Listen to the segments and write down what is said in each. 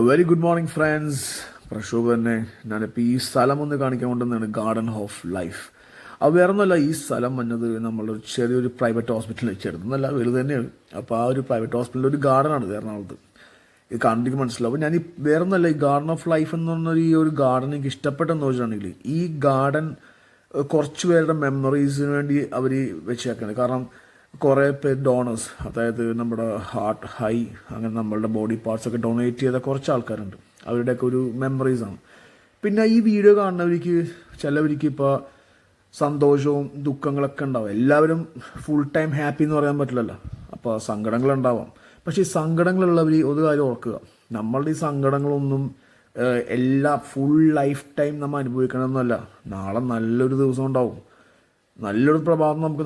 Very good morning friends. Prakshobh തന്നെ. ഞാനിപ്പോൾ ഈ സ്ഥലം ഒന്ന് കാണിക്കാൻ കൊണ്ടുവന്നാണ് ഗാർഡൻ ഓഫ് ലൈഫ്. അത് വേറെ ഒന്നുമല്ല, ഈ സ്ഥലം വന്നത് നമ്മളൊരു ചെറിയൊരു പ്രൈവറ്റ് ഹോസ്പിറ്റലിൽ ചെറുതെന്നല്ല വലുത് തന്നെയാണ്. അപ്പോൾ ആ ഒരു പ്രൈവറ്റ് ഹോസ്പിറ്റലിൽ ഒരു ഗാർഡനാണ് എറണാകുളത്ത്. ഇത് കണ്ടിട്ട് മനസ്സിലാവും. അപ്പോൾ ഞാൻ ഈ വേറെ ഒന്നുമല്ല, ഈ ഗാർഡൻ ഓഫ് ലൈഫ് എന്ന് പറഞ്ഞൊരു ഈ ഒരു ഗാർഡൻ എനിക്ക് ഇഷ്ടപ്പെട്ടെന്ന് വെച്ചിട്ടുണ്ടെങ്കിൽ ഈ ഗാർഡൻ കുറച്ച് പേരുടെ മെമ്മറീസിന് വേണ്ടി അവർ വെച്ചേക്കാണ്. കാരണം കുറേ പേര് ഡോണേഴ്സ്, അതായത് നമ്മുടെ ഹാർട്ട്, ഹൈ, അങ്ങനെ നമ്മളുടെ ബോഡി പാർട്സ് ഒക്കെ ഡൊണേറ്റ് ചെയ്ത കുറച്ച് ആൾക്കാരുണ്ട്. അവരുടെയൊക്കെ ഒരു മെമ്മറീസാണ്. പിന്നെ ഈ വീഡിയോ കാണുന്നവർക്ക് ചിലവർക്ക് ഇപ്പോൾ സന്തോഷവും ദുഃഖങ്ങളൊക്കെ ഉണ്ടാവും. എല്ലാവരും ഫുൾ ടൈം ഹാപ്പി എന്ന് പറയാൻ പറ്റില്ലല്ലോ. അപ്പോൾ സങ്കടങ്ങളുണ്ടാവാം. പക്ഷേ ഈ സങ്കടങ്ങളുള്ളവർ ഒരു കാര്യം ഓർക്കുക, നമ്മളുടെ ഈ സങ്കടങ്ങളൊന്നും എല്ലാ ഫുൾ ലൈഫ് ടൈം നമ്മൾ അനുഭവിക്കണമെന്നല്ല. നാളെ നല്ലൊരു ദിവസം ഉണ്ടാവും, നല്ലൊരു പ്രഭാതം, നമുക്ക്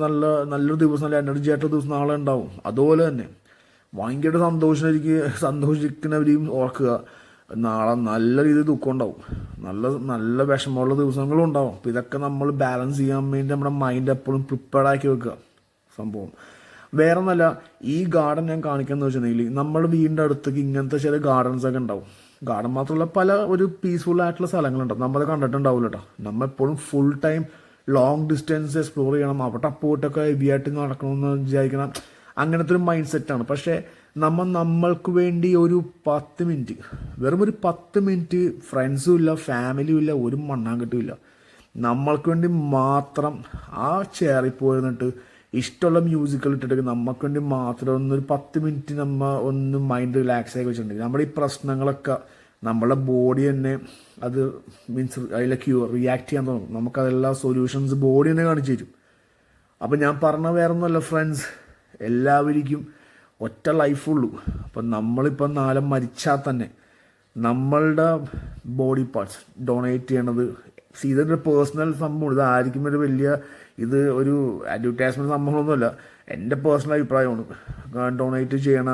നല്ലൊരു ദിവസം, നല്ല എനർജി ആയിട്ടൊരു ദിവസം നാളെ ഉണ്ടാവും. അതുപോലെ തന്നെ ഭയങ്കര സന്തോഷിക്കുന്നവരെയും ഓർക്കുക, നാളെ നല്ല രീതിയിൽ ദുഃഖം ഉണ്ടാവും, നല്ല വിഷമമുള്ള ദിവസങ്ങളും ഉണ്ടാവും. അപ്പോൾ ഇതൊക്കെ നമ്മൾ ബാലൻസ് ചെയ്യാൻ വേണ്ടി നമ്മുടെ മൈൻഡ് എപ്പോഴും പ്രിപ്പയർഡ് ആക്കി വെക്കുക. സംഭവം വേറെ ഒന്നല്ല, ഈ ഗാർഡൻ ഞാൻ കാണിക്കാന്ന് വെച്ചിട്ടുണ്ടെങ്കിൽ നമ്മുടെ വീടിൻ്റെ അടുത്തേക്ക് ഇങ്ങനത്തെ ചില ഗാർഡൻസ് ഒക്കെ ഉണ്ടാവും. ഗാർഡൻ മാത്രമല്ല, പല ഒരു പീസ്ഫുൾ ആയിട്ടുള്ള സ്ഥലങ്ങളുണ്ടാവും. നമ്മൾ കണ്ടിട്ടുണ്ടാവില്ല കേട്ടോ. നമ്മൾ എപ്പോഴും full time long distance explore ചെയ്യണം, അവിടെ പോയിട്ടൊക്കെ ഹെവി ആയിട്ട് നടക്കണമെന്ന് വിചാരിക്കണം. അങ്ങനത്തെ ഒരു മൈൻഡ് സെറ്റാണ്. പക്ഷേ നമ്മൾക്ക് വേണ്ടി ഒരു 10 മിനിറ്റ്, വെറും ഒരു 10 മിനിറ്റ് ഫ്രണ്ട്സും ഇല്ല, ഫാമിലിയും ഇല്ല, ഒരു മണ്ണാങ്കട്ടും ഇല്ല, നമ്മൾക്ക് വേണ്ടി മാത്രം ആ ചെയറിൽ പോയിരുന്നിട്ട് ഇഷ്ടമുള്ള മ്യൂസിക്കൽ ഇട്ടിട്ട് നമുക്ക് വേണ്ടി മാത്രം ഒന്നൊരു 10 മിനിറ്റ് ഒന്ന് മൈൻഡ് റിലാക്സ് ആക്കി വെച്ചിട്ടുണ്ടെങ്കിൽ നമ്മുടെ ഈ പ്രശ്നങ്ങളൊക്കെ നമ്മളെ ബോഡി തന്നെ അത് മീൻസ് അതിലേക്ക് റിയാക്ട് ചെയ്യാൻ തുടങ്ങും. നമുക്കതെല്ലാം സൊല്യൂഷൻസ് ബോഡി തന്നെ കാണിച്ചു തരും. അപ്പം ഞാൻ പറഞ്ഞ വേറെ ഒന്നുമല്ല ഫ്രണ്ട്സ്, എല്ലാവർക്കും ഒറ്റ ലൈഫുള്ളൂ. അപ്പം നമ്മളിപ്പം നാളെ മരിച്ചാൽ തന്നെ നമ്മളുടെ ബോഡി പാർട്സ് ഡൊണേറ്റ് ചെയ്യണത് ഇതൊരു പേഴ്സണൽ സംഭവമാണ്. ഇത് ആയിരിക്കും ഒരു വലിയ ഒരു അഡ്വർടൈസ്മെൻറ്റ് സംഭവമൊന്നുമല്ല. എൻ്റെ പേഴ്സണൽ അഭിപ്രായമാണ് ഡൊണേറ്റ് ചെയ്യണ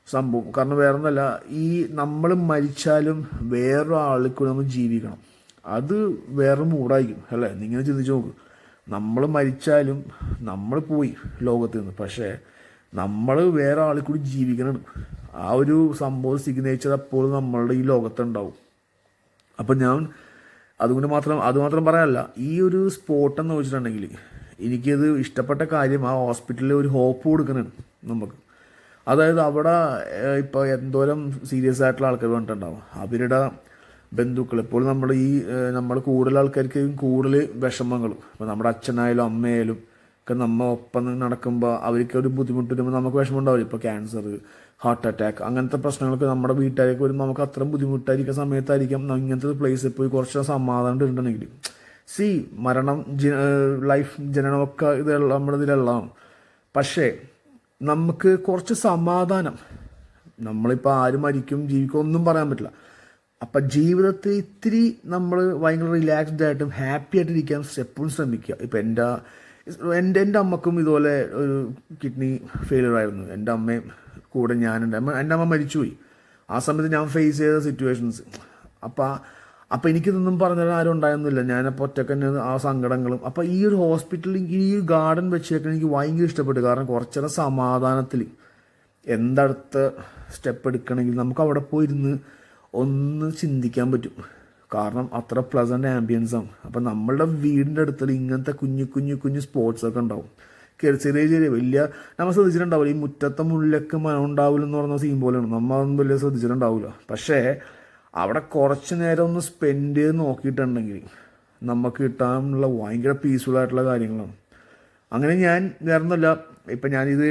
സംഭവം. കാരണം വേറെ ഒന്നല്ല, ഈ നമ്മൾ മരിച്ചാലും വേറൊരാൾക്ക് നമ്മൾ ജീവിക്കണം, അത് വേറെ മൂടായിരിക്കും അല്ലേ? നിങ്ങനെ ചിന്തിച്ച് നോക്ക്. നമ്മൾ മരിച്ചാലും നമ്മൾ പോയി ലോകത്ത് നിന്ന്, പക്ഷേ നമ്മൾ വേറെ ആളിൽ കൂടി ജീവിക്കണം. ആ ഒരു സംഭവം സിഗ്നേച്ചർ എപ്പോഴും നമ്മളുടെ ഈ ലോകത്തുണ്ടാവും. അപ്പം ഞാൻ അതുകൊണ്ട് അതുമാത്രം പറയാനല്ല, ഈ ഒരു സ്പോട്ട് എന്ന് വെച്ചിട്ടുണ്ടെങ്കിൽ എനിക്കത് ഇഷ്ടപ്പെട്ട കാര്യം ആ ഹോസ്പിറ്റലിൽ ഒരു ഹോപ്പ് കൊടുക്കണം നമുക്ക്. അതായത് അവിടെ ഇപ്പോൾ എന്തോരം സീരിയസ് ആയിട്ടുള്ള ആൾക്കാർ വന്നിട്ടുണ്ടാവും. അവരുടെ ബന്ധുക്കൾ എപ്പോഴും നമ്മൾ കൂടുതൽ ആൾക്കാർക്ക് കൂടുതൽ വിഷമങ്ങൾ, ഇപ്പോൾ നമ്മുടെ അച്ഛനായാലും അമ്മയായാലും ഒക്കെ നമ്മൾ ഒപ്പം നടക്കുമ്പോൾ അവർക്ക് ഒരു ബുദ്ധിമുട്ട് വരുമ്പോൾ നമുക്ക് വിഷമം ഉണ്ടാവില്ല. ഇപ്പോൾ ക്യാൻസർ, ഹാർട്ട് അറ്റാക്ക്, അങ്ങനത്തെ പ്രശ്നങ്ങൾക്ക് നമ്മുടെ വീട്ടുകാർക്ക് വരുമ്പോൾ നമുക്ക് അത്രയും ബുദ്ധിമുട്ടായിരിക്കുന്ന സമയത്തായിരിക്കും ഇങ്ങനത്തെ പ്ലേസിൽ പോയി കുറച്ച് സമാധാനം ഇട്ടുണ്ടെങ്കിൽ മരണം ലൈഫ് ജനനമൊക്കെ ഇതെല്ലാം നമ്മുടെ ഇതിലെല്ലാം. പക്ഷേ നമുക്ക് കുറച്ച് സമാധാനം, നമ്മളിപ്പോൾ ആരും മരിക്കും ജീവിക്കും ഒന്നും പറയാൻ പറ്റില്ല. അപ്പം ജീവിതത്തിൽ ഇത്തിരി നമ്മൾ ഭയങ്കര റിലാക്സ്ഡ് ആയിട്ടും ഹാപ്പി ആയിട്ടിരിക്കാൻ എപ്പോഴും ശ്രമിക്കുക. ഇപ്പം എൻ്റെ അമ്മക്കും ഇതുപോലെ ഒരു കിഡ്നി ഫെയിലിയർ ആയിരുന്നു. എൻ്റെ അമ്മയും കൂടെ ഞാനുണ്ട്. എൻ്റെ അമ്മ മരിച്ചുപോയി. ആ സമയത്ത് ഞാൻ ഫേസ് ചെയ്ത സിറ്റുവേഷൻസ്. അപ്പം എനിക്കിതൊന്നും പറഞ്ഞാൽ ആരും ഉണ്ടായിരുന്നില്ല. ഞാനപ്പോൾ ഒറ്റയ്ക്ക് തന്നെ ആ സങ്കടങ്ങളും. അപ്പോൾ ഈ ഒരു ഹോസ്പിറ്റലിൽ ഈ ഒരു ഗാർഡൻ വെച്ചേക്കാൻ എനിക്ക് ഭയങ്കര ഇഷ്ടപ്പെട്ടു. കാരണം കുറച്ചേരം സമാധാനത്തിൽ എന്തടുത്ത സ്റ്റെപ്പ് എടുക്കണമെങ്കിൽ നമുക്ക് അവിടെ പോയിരുന്ന് ഒന്ന് ചിന്തിക്കാൻ പറ്റും. കാരണം അത്ര പ്ലസൻ്റ് ആംബിയൻസാണ്. അപ്പം നമ്മളുടെ വീടിൻ്റെ അടുത്തുള്ള ഇങ്ങനത്തെ കുഞ്ഞു സ്പോട്ട്സൊക്കെ ഉണ്ടാവും. ചെറിയ വലിയ നമ്മൾ ശ്രദ്ധിച്ചിട്ടുണ്ടാവില്ല. ഈ മുറ്റത്തെ മുല്ലക്ക് മനം ഉണ്ടാവില്ല എന്ന് പറഞ്ഞ സീൻ പോലെയാണ്. നമ്മൾ അതൊന്നും വലിയ ശ്രദ്ധിച്ചിട്ടുണ്ടാവില്ല. പക്ഷേ അവിടെ കുറച്ച് നേരം ഒന്ന് സ്പെൻഡ് ചെയ്ത് നോക്കിയിട്ടുണ്ടെങ്കിൽ നമുക്ക് കിട്ടാനുള്ള ഭയങ്കര പീസ്ഫുൾ ആയിട്ടുള്ള കാര്യങ്ങളാണ്. അങ്ങനെ ഞാൻ വേറൊന്നുമല്ല, ഇപ്പം ഞാനിത്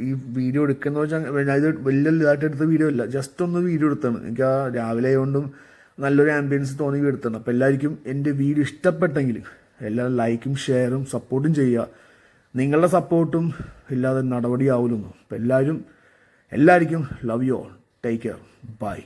ഈ വീഡിയോ എടുക്കുന്ന വെച്ചാൽ ഞാനിത് വലിയ ഇതായിട്ട് എടുത്ത വീഡിയോ അല്ല, ജസ്റ്റ് ഒന്ന് വീഡിയോ എടുത്താണ്. എനിക്ക് ആ രാവിലെ ആയതുകൊണ്ടും നല്ലൊരു ആംബിയൻസ് തോന്നി എടുത്താണ്. അപ്പോൾ എല്ലാവർക്കും എൻ്റെ വീഡിയോ ഇഷ്ടപ്പെട്ടെങ്കിൽ എല്ലാവരും ലൈക്കും ഷെയറും സപ്പോർട്ടും ചെയ്യുക. നിങ്ങളുടെ സപ്പോർട്ടും ഇല്ലാതെ നടപടിയാവില്ലെന്നു. അപ്പോൾ എല്ലാവർക്കും love you all. Take care. By.